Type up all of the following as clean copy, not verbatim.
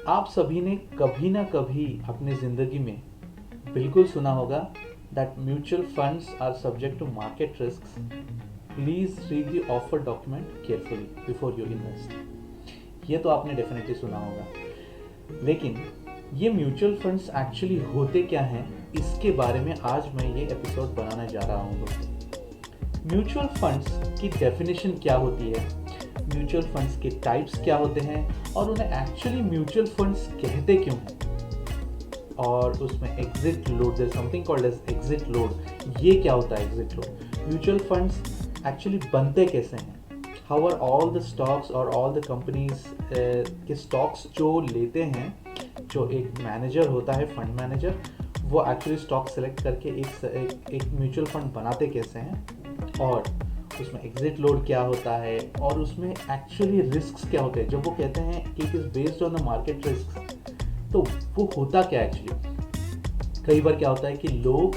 आप सभी ने कभी ना कभी अपनी ज़िंदगी में बिल्कुल सुना होगा that mutual funds are subject to market risks. Please read the offer document carefully before you invest. ये तो आपने डेफिनेटली सुना होगा, लेकिन ये म्यूचुअल फंड्स एक्चुअली होते क्या हैं, इसके बारे में आज मैं ये एपिसोड बनाने जा रहा हूँ दोस्तों। म्यूचुअल फंड्स की डेफिनेशन क्या होती है, म्यूचुअल फंड्स के टाइप्स क्या होते हैं और उन्हें एक्चुअली म्यूचुअल फंड्स कहते क्यों हैं, और उसमें exit load, there something called as exit load. ये क्या होता है exit load? Mutual funds actually बनते कैसे हैं, how are all the stocks और ऑल द कंपनीज के स्टॉक्स जो लेते हैं, जो एक मैनेजर होता है, फंड मैनेजर, वो एक्चुअली स्टॉक सेलेक्ट करके एक म्यूचुअल फंड बनाते कैसे हैं, और उसमें एग्जिट लोड क्या होता है, और उसमें एक्चुअली रिस्क्स क्या होते हैं। जब वो कहते हैं कि it is based on the market risk, तो वो होता क्या एक्चुअली? कई बार क्या होता है कि लोग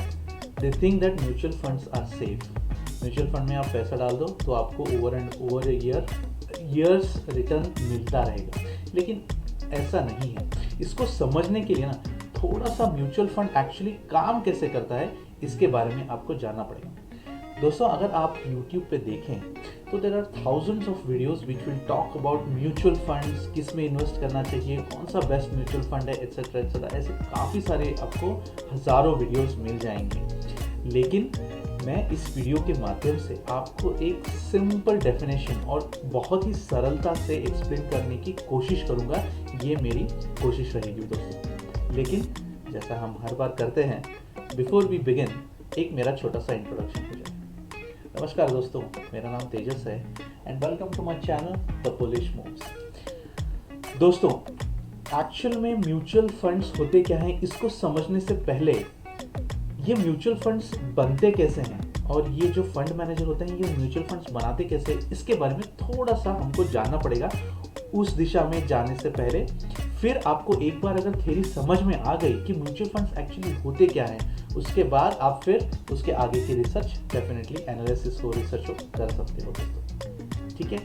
they think that mutual funds are safe. Mutual fund में आप पैसा डाल दो तो आपको over and over years return मिलता रहेगा, लेकिन ऐसा नहीं है। इसको समझने के लिए ना थोड़ा सा म्यूचुअल फंड एक्चुअली काम कैसे करता है, इसके बारे में आपको जानना पड़ेगा। दोस्तों, अगर आप YouTube पे देखें तो there are thousands of videos which will talk about mutual funds, किस में इन्वेस्ट करना चाहिए, कौन सा बेस्ट म्यूचुअल फंड है, एटसेट्रा एटसेट्रा। ऐसे काफ़ी सारे आपको हज़ारों वीडियोस मिल जाएंगे, लेकिन मैं इस वीडियो के माध्यम से आपको एक सिंपल डेफिनेशन और बहुत ही सरलता से एक्सप्लेन करने की कोशिश करूँगा। ये मेरी कोशिश रहेगी दोस्तों। लेकिन जैसा हम हर बार करते हैं, बिफोर वी बिगिन एक मेरा छोटा सा इंट्रोडक्शन हो जाए। नमस्कार दोस्तों, मेरा नाम तेजस है and welcome to my channel the polish moves. दोस्तों, एक्चुअल में म्यूचुअल फंड्स होते क्या हैं, इसको समझने से पहले ये म्यूचुअल फंड्स बनते कैसे हैं और ये जो फंड मैनेजर होते हैं ये म्यूचुअल फंड्स बनाते कैसे, इसके बारे में थोड़ा सा हमको जानना पड़ेगा। उस दिशा में जाने से पहले फिर आपको एक बार अगर थ्योरी समझ में आ गई कि म्यूचुअल फंड्स एक्चुअली होते क्या हैं, उसके बाद आप फिर उसके आगे की रिसर्च, डेफिनेटली एनालिसिस हो, रिसर्च हो कर सकते हो दोस्तों। ठीक है,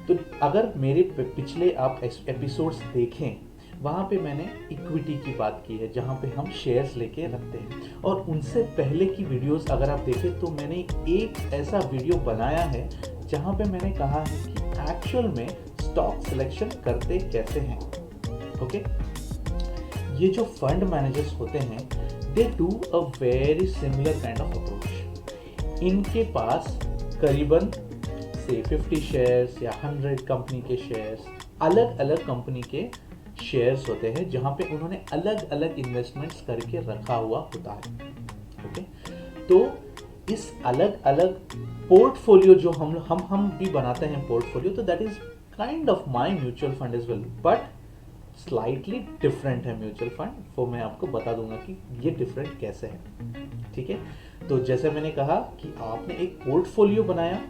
तो अगर मेरे पिछले आप एपिसोड्स देखें, वहाँ पे मैंने इक्विटी की बात की है, जहाँ पे हम शेयर्स लेके रखते हैं, और उनसे पहले की वीडियोस अगर आप देखें तो मैंने एक ऐसा वीडियो बनाया है जहाँ पे मैंने कहा है कि एक्चुअल में स्टॉक सिलेक्शन करते कैसे हैं। ओके, ये जो फंड मैनेजर्स होते हैं, they do a very similar kind of approach. इनके पास करीबन से 50 शेयर्स या 100 कंपनी के शेयर्स, अलग अलग कंपनी के शेयर्स होते हैं, जहां पे उन्होंने अलग अलग इन्वेस्टमेंट्स करके रखा हुआ होता है। ओके, तो इस अलग अलग पोर्टफोलियो जो हम भी बनाते हैं पोर्टफोलियो, तो that is kind of my mutual fund as well, but slightly different है म्यूचुअल फंड। वो मैं आपको बता दूंगा कि ये डिफरेंट कैसे है। ठीक है, तो जैसे मैंने कहा कि आपने एक पोर्टफोलियो बनाया,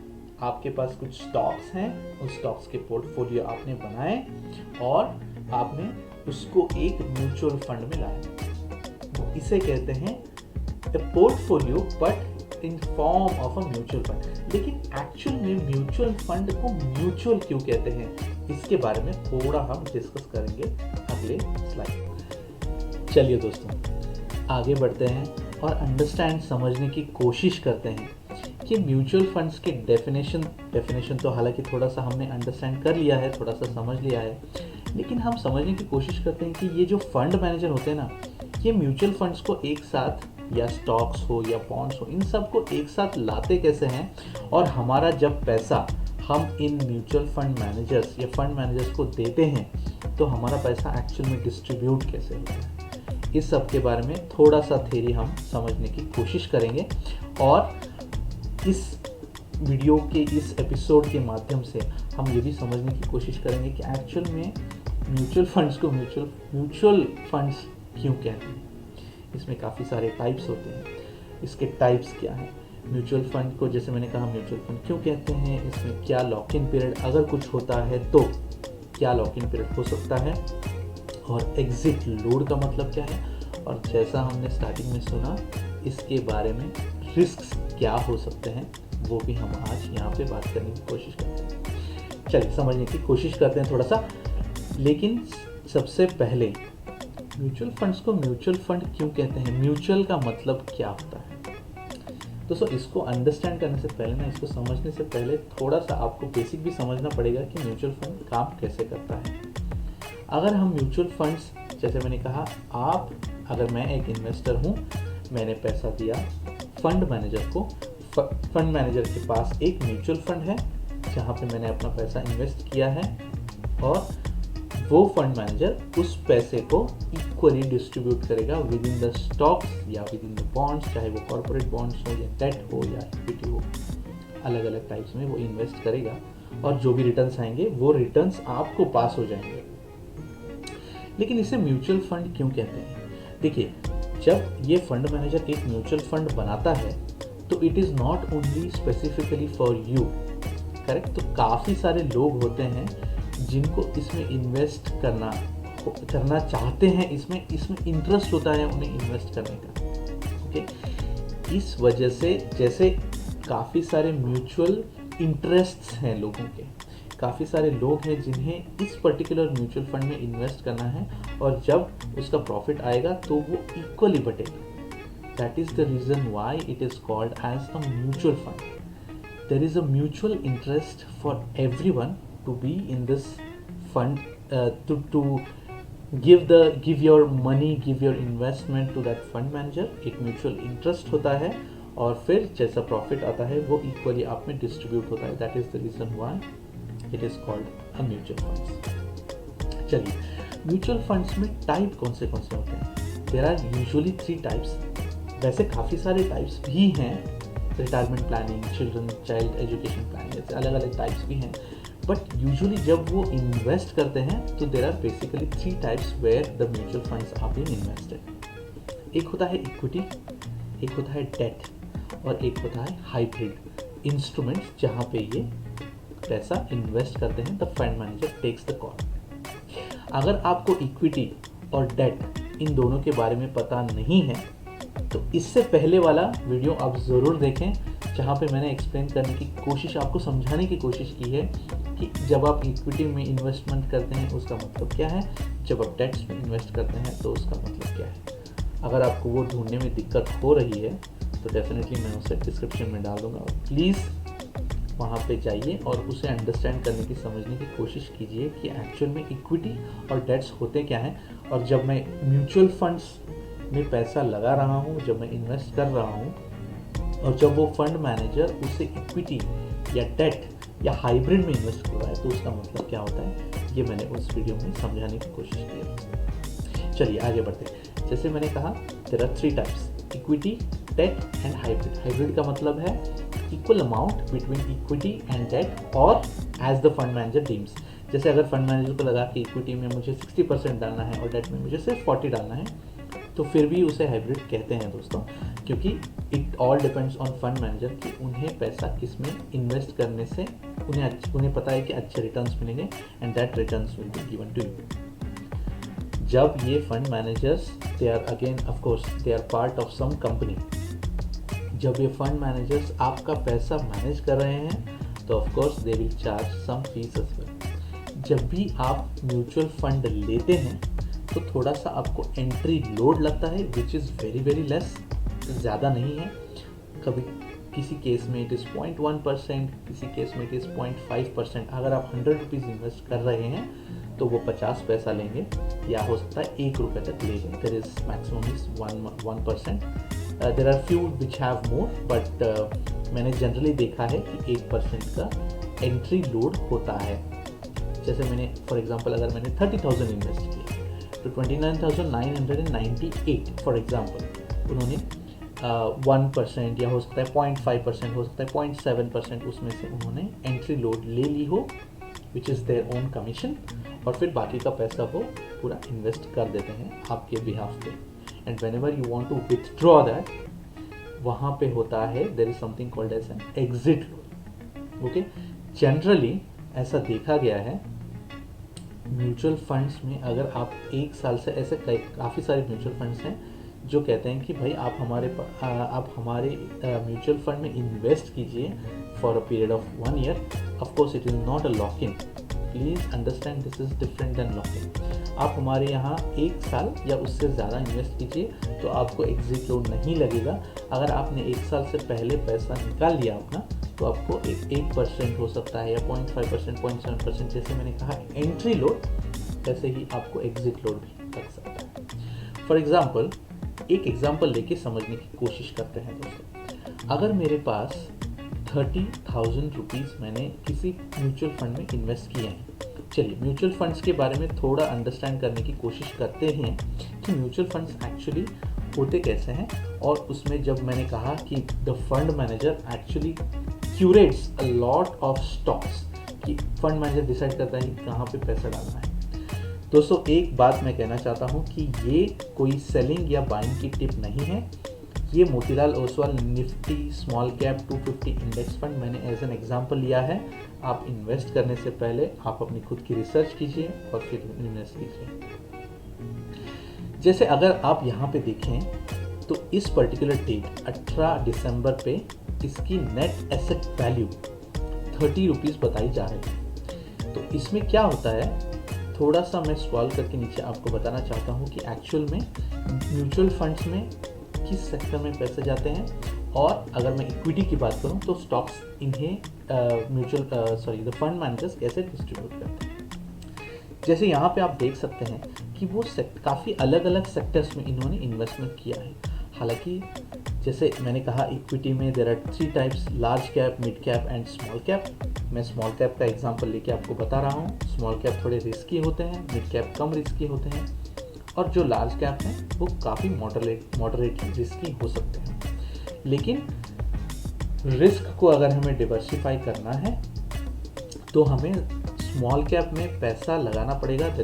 आपके पास कुछ स्टॉक्स हैं, उस स्टॉक्स के पोर्टफोलियो आपने बनाए और आपने उसको एक म्यूचुअल फंड में लाया। तो इसे कहते हैं portfolio, but in form of a mutual fund. लेकिन एक्चुअल में म्यूचुअल फंड को म्यूचुअल क्यों कहते हैं, इसके बारे में थोड़ा हम डिस्कस करेंगे अगले स्लाइड। चलिए दोस्तों, आगे बढ़ते हैं और अंडरस्टैंड, समझने की कोशिश करते हैं कि म्यूचुअल फंड्स के डेफिनेशन तो हालांकि थोड़ा सा हमने अंडरस्टैंड कर लिया है, थोड़ा सा समझ लिया है, लेकिन हम समझने की कोशिश करते हैं कि ये जो फंड मैनेजर होते हैं ना, ये म्यूचुअल फंड्स को एक साथ, या स्टॉक्स हो या बॉन्ड्स हो, इन सब को एक साथ लाते कैसे हैं, और हमारा जब पैसा हम इन म्यूचुअल फंड मैनेजर्स या फंड मैनेजर्स को देते हैं, तो हमारा पैसा एक्चुअल में डिस्ट्रीब्यूट कैसे होता है, इस सब के बारे में थोड़ा सा थ्योरी हम समझने की कोशिश करेंगे। और इस वीडियो के इस एपिसोड के माध्यम से हम ये भी समझने की कोशिश करेंगे कि एक्चुअल में म्यूचुअल फंड्स को म्यूचुअल फंड्स क्यों कहते हैं। इसमें काफ़ी सारे टाइप्स होते हैं, इसके टाइप्स क्या हैं, म्यूचुअल फंड को जैसे मैंने कहा म्यूचुअल फंड क्यों कहते हैं, इसमें क्या लॉक इन पीरियड, अगर कुछ होता है तो क्या लॉक इन पीरियड हो सकता है, और एग्जिट लोड का मतलब क्या है, और जैसा हमने स्टार्टिंग में सुना, इसके बारे में रिस्क्स क्या हो सकते हैं, वो भी हम आज यहाँ पे बात करने की कोशिश करते हैं। चलिए समझने की कोशिश करते हैं थोड़ा सा, लेकिन सबसे पहले म्यूचुअल फंड्स को म्यूचुअल फंड क्यों कहते हैं, म्यूचुअल का मतलब क्या होता है। दोस्तों इसको अंडरस्टैंड करने से पहले ना, इसको समझने से पहले थोड़ा सा आपको बेसिक भी समझना पड़ेगा कि म्यूचुअल फंड काम कैसे करता है। अगर हम म्यूचुअल फंड्स, जैसे मैंने कहा, अगर मैं एक इन्वेस्टर हूँ, मैंने पैसा दिया फंड मैनेजर को, फंड मैनेजर के पास एक म्यूचुअल फंड है जहाँ पे मैंने अपना पैसा इन्वेस्ट किया है, और वो फंड मैनेजर उस पैसे को इक्वली डिस्ट्रीब्यूट करेगा विद इन द स्टॉक्स या विद इन द बॉन्ड्स, चाहे वो कॉर्पोरेट बॉन्ड्स हो या डेट हो या इक्विटी हो, अलग अलग टाइप्स में वो इन्वेस्ट करेगा, और जो भी रिटर्न्स आएंगे वो रिटर्न्स आपको पास हो जाएंगे। लेकिन इसे म्यूचुअल फंड क्यों कहते हैं? देखिए, जब ये फंड मैनेजर एक म्यूचुअल फंड बनाता है तो it is not only specifically for you, correct. तो काफ़ी सारे लोग होते हैं जिनको इसमें इन्वेस्ट करना चाहते हैं, इसमें इंटरेस्ट होता है उन्हें इन्वेस्ट करने का, ओके। इस वजह से जैसे काफ़ी सारे म्यूचुअल इंटरेस्ट्स हैं लोगों के, काफ़ी सारे लोग हैं जिन्हें इस पर्टिकुलर म्यूचुअल फंड में इन्वेस्ट करना है, और जब उसका प्रॉफिट आएगा तो वो इक्वली बटेगा। That is the reason why it is called as a mutual fund. There is a mutual interest for everyone to be in this fund, to give your money, give your investment to that fund manager। एक mutual interest होता है, और फिर जैसा profit आता है वो equally आप में डिस्ट्रीब्यूट होता है। That is the reason why it is called a mutual funds. चलिए, म्यूचुअल फंड्स में टाइप कौन से होते हैं? There are usually 3 types. वैसे काफ़ी सारे टाइप्स भी हैं, retirement planning, child education planning, जैसे अलग अलग टाइप्स भी हैं, बट यूजुअली जब वो इन्वेस्ट करते हैं तो there are basically 3 types where the mutual funds are being invested. एक होता है इक्विटी, एक होता है डेट, और एक होता है हाइब्रिड इंस्ट्रूमेंट्स, जहाँ पे ये पैसा इन्वेस्ट करते हैं। The fund manager takes the call. अगर आपको इक्विटी और डेट इन दोनों के बारे में पता नहीं है तो इससे पहले वाला वीडियो आप ज़रूर देखें, जहाँ पे मैंने एक्सप्लेन करने की कोशिश, आपको समझाने की कोशिश की है कि जब आप इक्विटी में इन्वेस्टमेंट करते हैं उसका मतलब क्या है, जब आप डेट्स में इन्वेस्ट करते हैं तो उसका मतलब क्या है। अगर आपको वो ढूंढने में दिक्कत हो रही है तो डेफिनेटली मैं उसे डिस्क्रिप्शन में डाल दूँगा, प्लीज़ वहाँ पे जाइए और उसे अंडरस्टैंड करने की, समझने की कोशिश कीजिए कि एक्चुअल में इक्विटी और डेट्स होते क्या हैं। और जब मैं म्यूचुअल फंड्स में पैसा लगा रहा हूँ, जब मैं इन्वेस्ट कर रहा हूँ, और जब वो फंड मैनेजर उसे इक्विटी या डेट या हाइब्रिड में इन्वेस्ट कर रहा है तो उसका मतलब क्या होता है, ये मैंने उस वीडियो में समझाने की कोशिश की है। चलिए आगे बढ़ते हैं। जैसे मैंने कहा, there are 3 types, equity, debt and hybrid. Hybrid का मतलब है equal amount between equity and debt, और as the fund manager deems. जैसे अगर फंड मैनेजर को लगा कि इक्विटी में मुझे 60% डालना है और डेट में मुझे सिर्फ 40 डालना है, तो फिर भी उसे हाइब्रिड कहते हैं दोस्तों, क्योंकि it all depends on fund manager कि उन्हें पैसा किस में इन्वेस्ट करने से उन्हें पता है कि अच्छे रिटर्न्स मिलेंगे, and that returns will be given to you. जब ये fund managers, they are again of course they are part of some company, जब ये फंड मैनेजर्स आपका पैसा मैनेज कर रहे हैं तो of course they will charge some fees as well. जब भी आप म्यूचुअल फंड लेते हैं तो थोड़ा सा आपको एंट्री लोड लगता है, which is very very less, ज़्यादा नहीं है। कभी किसी केस में इट इज़ 0.1%, किसी केस में इट इज़ 0.5%। अगर आप 100 रुपीज़ इन्वेस्ट कर रहे हैं तो वो 50 पैसा लेंगे, या हो सकता है 1 रुपये तक ले लें। There is maximum is 1%। There are few which have more, but मैंने जनरली देखा है कि 1% का एंट्री लोड होता है। जैसे मैंने फॉर एग्जांपल, अगर मैंने 30,000 इन्वेस्ट किया तो 29,998 फॉर एग्जांपल, उन्होंने 1% या हो सकता है 0.5%, हो सकता है 0.7%, उसमें से उन्होंने एंट्री लोड ले ली हो, which is their own commission, और फिर बाकी का पैसा वो पूरा इन्वेस्ट कर देते हैं आपके बिहाफ पे। And whenever you want to withdraw that, वहाँ पे होता है there is something called as an exit load. Okay, generally ऐसा देखा गया है म्यूचुअल फंड्स में, अगर आप 1 साल से, ऐसे काफ़ी सारे म्यूचुअल फंड्स हैं जो कहते हैं कि भाई आप हमारे म्यूचुअल फंड में इन्वेस्ट कीजिए for a period of 1 year. Of course it is not a lock in, please understand this is different than locking. आप हमारे यहाँ 1 साल या उससे ज़्यादा इन्वेस्ट कीजिए तो आपको एग्जिट लोड नहीं लगेगा। अगर आपने 1 साल से पहले पैसा निकाल लिया अपना तो आपको 1% हो सकता है या 0.5%, 0.7%, जैसे मैंने कहा एंट्री लोड, वैसे ही आपको एग्जिट लोड भी लग सकता है। फॉर एग्जाम्पल, एक एग्जाम्पल लेके समझने की कोशिश करते हैं दोस्तों। अगर मेरे पास 30,000 रुपीज़ मैंने किसी म्यूचुअल फंड में इन्वेस्ट किए हैं। चलिए म्यूचुअल फंड्स के बारे में थोड़ा अंडरस्टैंड करने की कोशिश करते हैं कि म्यूचुअल फंड्स एक्चुअली होते कैसे हैं। और उसमें जब मैंने कहा कि the fund manager actually curates a lot of stocks, कि फंड मैनेजर डिसाइड करता है कि कहाँ पे पैसा डालना है। दोस्तों एक बात मैं कहना चाहता हूँ कि ये कोई सेलिंग या बाइंग की टिप नहीं है। ये Motilal Oswal Nifty small cap 250 index fund मैंने एज एन एग्जांपल लिया है। आप इन्वेस्ट करने से पहले आप अपनी खुद की रिसर्च कीजिए और फिर इन्वेस्ट कीजिए। जैसे अगर आप यहाँ पे देखें तो इस पर्टिकुलर डेट 18 दिसंबर पे इसकी नेट एसेट वैल्यू 30 रुपीज़ बताई जा रही है। तो इसमें क्या होता है, थोड़ा सा मैं स्क्रॉल करके नीचे आपको बताना चाहता हूँ कि एक्चुअल में म्यूचुअल फंड्स में किस सेक्टर में पैसे जाते हैं। और अगर मैं इक्विटी की बात करूं तो स्टॉक्स इन्हें द फंड मैनेजर्स कैसे डिस्ट्रीब्यूट करते हैं। जैसे यहाँ पे आप देख सकते हैं कि वो काफ़ी अलग अलग सेक्टर्स में इन्होंने इन्वेस्टमेंट किया है। हालांकि जैसे मैंने कहा इक्विटी में there are 3 types, large cap, mid cap and small cap. मैं स्मॉल कैप का एग्जांपल लेके आपको बता रहा हूँ। स्मॉल कैप थोड़े रिस्की होते हैं, मिड कैप कम रिस्की होते हैं, और जो लार्ज कैप हैं वो काफ़ी मॉडरेट रिस्की हो सकते हैं। लेकिन रिस्क को अगर हमें डिवर्सिफाई करना है तो हमें स्मॉल कैप में पैसा लगाना पड़ेगा। If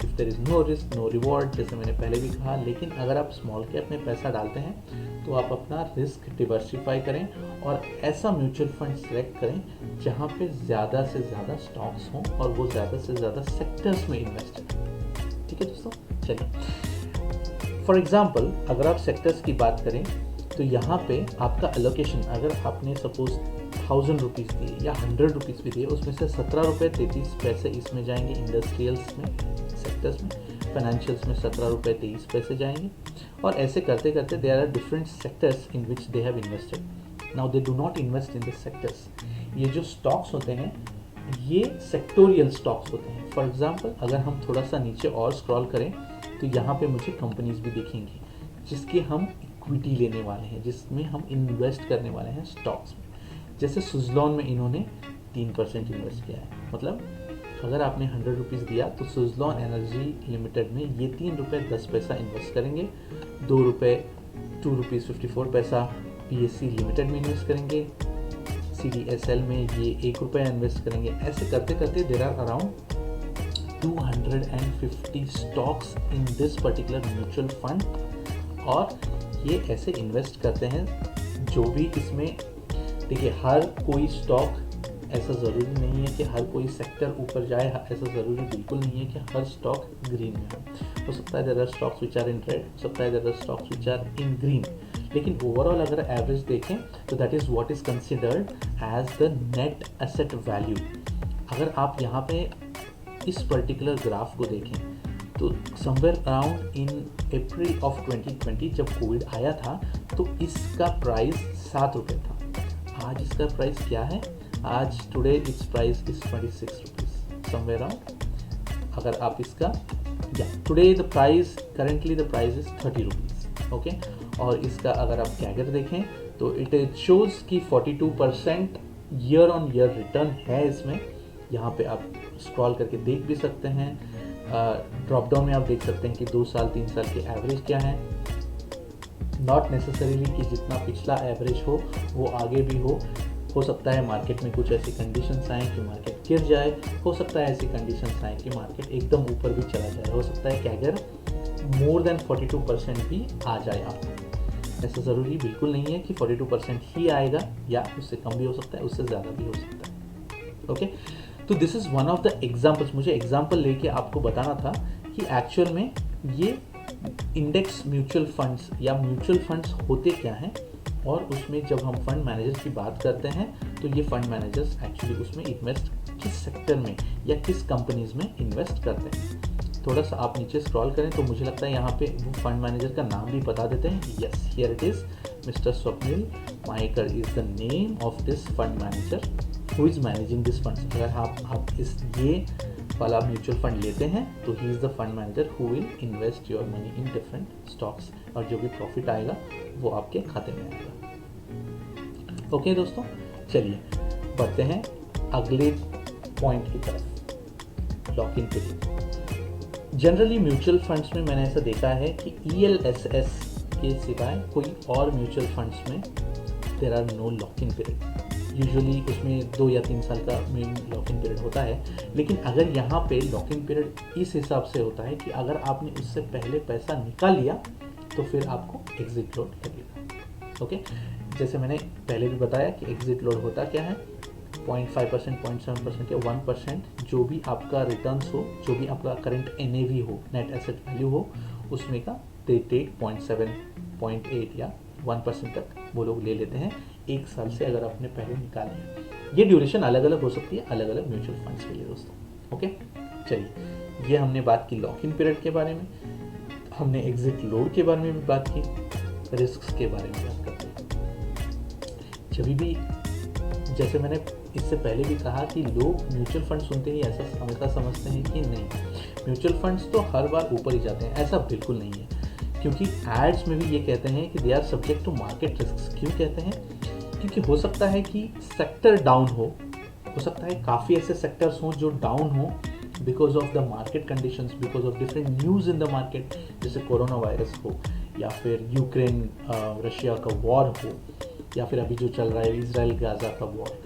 there is no risk no reward, जैसे मैंने पहले भी कहा। लेकिन अगर आप स्मॉल कैप में पैसा डालते हैं तो आप अपना रिस्क डिवर्सिफाई करें और ऐसा म्यूचुअल फंड सेलेक्ट करें जहाँ पे ज़्यादा से ज़्यादा स्टॉक्स हों और वो ज़्यादा से ज़्यादा सेक्टर्स में इन्वेस्ट करें। ठीक है दोस्तों, चलिए फॉर एग्जाम्पल अगर आप सेक्टर्स की बात करें तो यहाँ पे आपका एलोकेशन, अगर आपने सपोज 1000 रुपीज़ दिए या 100 रुपीज़ भी दिए, उसमें से 17 रुपये 33 पैसे इसमें जाएंगे इंडस्ट्रियल्स में, सेक्टर्स में। फाइनेंशियल्स में 17 रुपये 23 पैसे जाएंगे। और ऐसे करते करते there are different sectors in which they have invested. Now they do not invest in the sectors. ये जो स्टॉक्स होते हैं ये सेक्टोरियल स्टॉक्स होते हैं। फॉर एग्जाम्पल अगर हम थोड़ा सा नीचे और स्क्रॉल करें तो यहाँ पे मुझे कंपनीज भी दिखेंगी जिसकी हम इक्विटी लेने वाले हैं, जिसमें हम इन्वेस्ट करने वाले हैं स्टॉक्स में। जैसे सुजलॉन में इन्होंने 3% इन्वेस्ट किया है। मतलब अगर आपने 100 रुपीज़ दिया तो सुजलॉन एनर्जी लिमिटेड में ये 3 रुपये 10 पैसा इन्वेस्ट करेंगे। 2 रुपीज़ 54 पैसा PSC लिमिटेड में इन्वेस्ट करेंगे। CDSL में ये 1 रुपये इन्वेस्ट करेंगे। ऐसे करते करते there are around 250 stocks in this particular mutual fund. और ये ऐसे इन्वेस्ट करते हैं जो भी इसमें, देखिए हर कोई स्टॉक, ऐसा ज़रूरी नहीं है कि हर कोई सेक्टर ऊपर जाए, ऐसा ज़रूरी बिल्कुल नहीं है कि हर स्टॉक ग्रीन में हो सकता है there are stocks which are in red, हो सकता है there are stocks which are in green. लेकिन ओवरऑल अगर एवरेज देखें तो that is what is considered as the net asset value. अगर आप यहाँ पे इस पर्टिकुलर ग्राफ को देखें तो somewhere around in April of 2020 जब कोविड आया था तो इसका प्राइस 7 रुपये था। आज इसका प्राइस क्या है? आज today it's price is 26 rupees somewhere around. अगर आप इसका today the price currently the price is 30 rupees. Okay, और इसका अगर आप कैगर देखें तो इट शोज़ कि 42% ईयर ऑन ईयर रिटर्न है इसमें। यहाँ पे आप स्क्रॉल करके देख भी सकते हैं। ड्रॉप डाउन में आप देख सकते हैं कि 2 साल 3 साल के एवरेज क्या है। नॉट नेसेसरीली कि जितना पिछला एवरेज हो वो आगे भी हो सकता है मार्केट में कुछ ऐसी कंडीशंस आए कि मार्केट गिर जाए, हो सकता है ऐसी कंडीशंस आए कि मार्केट एकदम ऊपर भी चला जाए, हो सकता है कि अगर मोर देन 42% भी आ जाए आपको। ऐसा ज़रूरी बिल्कुल नहीं है कि 42% ही आएगा, या उससे कम भी हो सकता है, उससे ज़्यादा भी हो सकता है। ओके, तो this is one of the examples. मुझे एग्जाम्पल लेके आपको बताना था कि एक्चुअल में ये इंडेक्स म्यूचुअल फंड्स या म्यूचुअल फंड्स होते क्या हैं, और उसमें जब हम फंड मैनेजर्स की बात करते हैं तो ये फंड मैनेजर्स एक्चुअली उसमें इन्वेस्ट किस सेक्टर में या किस कंपनीज में इन्वेस्ट करते हैं। थोड़ा सा आप नीचे स्क्रॉल करें तो मुझे लगता है यहाँ पे वो फंड मैनेजर का नाम भी बता देते हैं। Yes, here it is, mister Swapnil Mayekar is the name of this fund manager who is managing this funds. अगर आप इस ये वाला म्यूचुअल फंड लेते हैं तो he is the fund manager who will invest your money in different stocks, और जो भी प्रॉफिट आएगा वो आपके खाते में आएगा। ओके दोस्तों, चलिए बढ़ते हैं अगले पॉइंट की तरफ, lock in period. Generally mutual funds में मैंने ऐसा देखा है कि ELSS के सिवाय कोई और म्यूचुअल फंड्स में there are no lock in period. Usually उसमें 2 या 3 साल का मेन लॉक इन पीरियड होता है, लेकिन अगर यहाँ पे लॉक इन पीरियड इस हिसाब से होता है कि अगर आपने उससे पहले पैसा निकाल लिया तो फिर आपको एग्जिट लोड लगेगा। ओके, जैसे मैंने पहले भी बताया कि एग्जिट लोड होता क्या है, 0.5%, 0.7% या 1% जो भी आपका रिटर्न्स हो, जो भी आपका करंट NAV हो, नेट एसेट वैल्यू हो, उसमें का दे टेक 0.7, 0.8 या 1% तक वो लोग ले लेते हैं 1 साल से, अगर आपने पहले निकाले हैं। ये ड्यूरेशन अलग अलग हो सकती है अलग अलग म्यूचुअल फंड्स के लिए दोस्तों। ओके, चलिए ये हमने बात की लॉक इन पीरियड के बारे में, हमने एग्जिट लोड के बारे में भी बात की, रिस्क के बारे में बात करते हैं। जब भी, जैसे मैंने इससे पहले भी कहा कि लोग म्यूचुअल फंड सुनते ही ऐसा समझते हैं कि नहीं, म्यूचुअल फंड्स तो हर बार ऊपर ही जाते हैं। ऐसा बिल्कुल नहीं है, क्योंकि एड्स में भी ये कहते हैं कि they are subject to market risk. क्यों कहते हैं? क्योंकि हो सकता है कि सेक्टर डाउन हो सकता है काफ़ी ऐसे सेक्टर्स हों जो डाउन हो because of the market conditions, because of different news in the market, जैसे कोरोना वायरस हो, या फिर यूक्रेन रशिया का वॉर हो, या फिर अभी जो चल रहा है इजराइल गाजा का वॉर।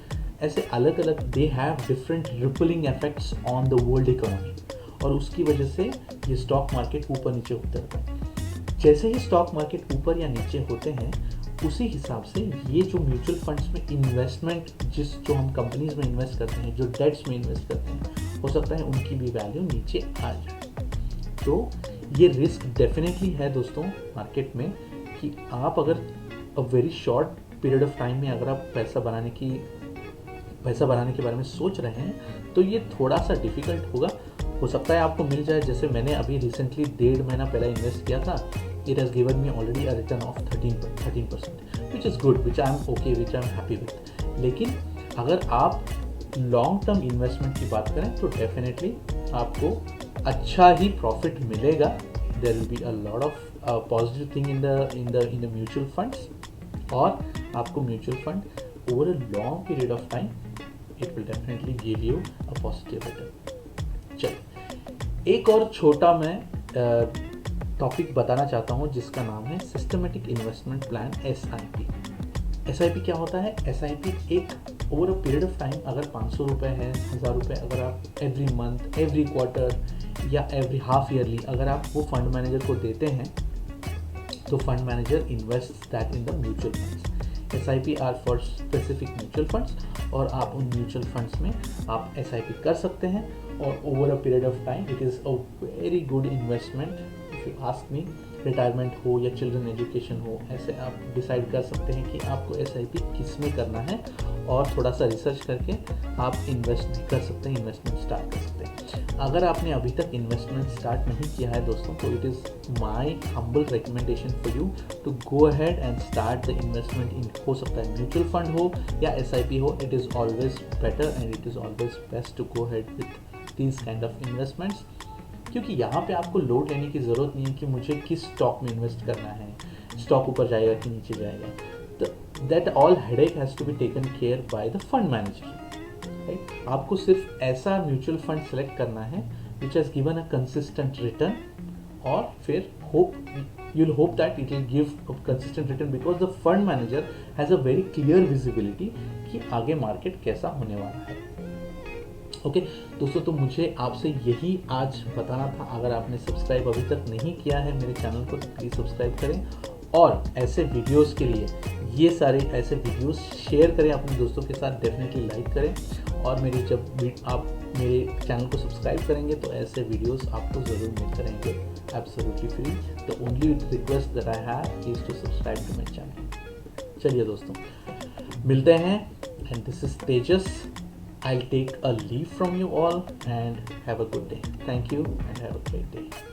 ऐसे अलग अलग they have different rippling effects on the world economy, और उसकी वजह से ये स्टॉक मार्केट ऊपर नीचे होता रहता है। जैसे ही स्टॉक मार्केट ऊपर या नीचे होते हैं, उसी हिसाब से ये जो म्यूचुअल फंड्स में इन्वेस्टमेंट, जो हम कंपनीज में इन्वेस्ट करते हैं, जो डेट्स में इन्वेस्ट करते हैं, हो सकता है उनकी भी वैल्यू नीचे आ जाए। तो ये रिस्क डेफिनेटली है दोस्तों मार्केट में, कि आप अगर a very short period of time में अगर आप पैसा बनाने के बारे में सोच रहे हैं तो ये थोड़ा सा डिफिकल्ट होगा। हो सकता है आपको मिल जाए, जैसे मैंने अभी रिसेंटली 1.5 महीना पहले इन्वेस्ट किया था, it has given me already a return of 13%, which is good, which I am okay, which I am happy with. लेकिन अगर आप लॉन्ग टर्म इन्वेस्टमेंट की बात करें तो डेफिनेटली आपको अच्छा ही प्रॉफिट मिलेगा। There will be a lot of positive thing in the mutual funds, और आपको mutual fund over a long period of time it will definitely give you a positive return. चलिए एक और छोटा मैं टॉपिक बताना चाहता हूँ जिसका नाम है systematic investment plan, SIP। SIP क्या होता है? SIP एक over a period of time, अगर 500 रुपये है, 1000 रुपये, अगर आप एवरी मंथ, एवरी क्वार्टर या एवरी हाफ ईयरली अगर आप वो फंड मैनेजर को देते हैं तो fund manager invest that in the mutual funds. SIP are for specific mutual funds, और आप उन म्यूचुअल फंड्स में आप SIP कर सकते हैं, और over a period of time it is a very good investment. If you ask me, retirement हो या चिल्ड्रन एजुकेशन हो, ऐसे आप डिसाइड कर सकते हैं कि आपको SIP किस में करना है, और थोड़ा सा रिसर्च करके आप इन्वेस्ट भी कर सकते हैं, इन्वेस्टमेंट स्टार्ट कर सकते हैं। अगर आपने अभी तक इन्वेस्टमेंट स्टार्ट नहीं किया है दोस्तों, तो it is my humble recommendation for you to go ahead and start the investment in, हो सकता है म्यूचुअल फंड हो या SIP हो। It is always better and it is always best to go ahead with these kind of investments, क्योंकि यहाँ पे आपको लोड लेने की ज़रूरत नहीं है कि मुझे किस स्टॉक में इन्वेस्ट करना है, स्टॉक ऊपर जाएगा कि नीचे जाएगा। तो that all headache has to be taken care by the fund manager, right. आपको सिर्फ ऐसा म्यूचुअल फंड सेलेक्ट करना है which has given a consistent return, और फिर you'll hope that it will give a consistent return because the fund manager has a very clear visibility कि आगे market कैसा होने वाला है। ओके दोस्तों, तो मुझे आपसे यही आज बताना था। अगर आपने सब्सक्राइब अभी तक नहीं किया है मेरे चैनल को तो प्लीज़ सब्सक्राइब करें, और ऐसे वीडियोस के लिए ये सारे ऐसे वीडियोस शेयर करें अपने दोस्तों के साथ, डेफिनेटली लाइक करें, और जब आप मेरे चैनल को सब्सक्राइब करेंगे तो ऐसे वीडियोस आपको ज़रूर मिलते रहेंगे absolutely free. The only request that I have is to subscribe to my channel. चलिए दोस्तों, मिलते हैं, and this is Tejas I'll take a leave from you all and have a good day. Thank you and have a great day.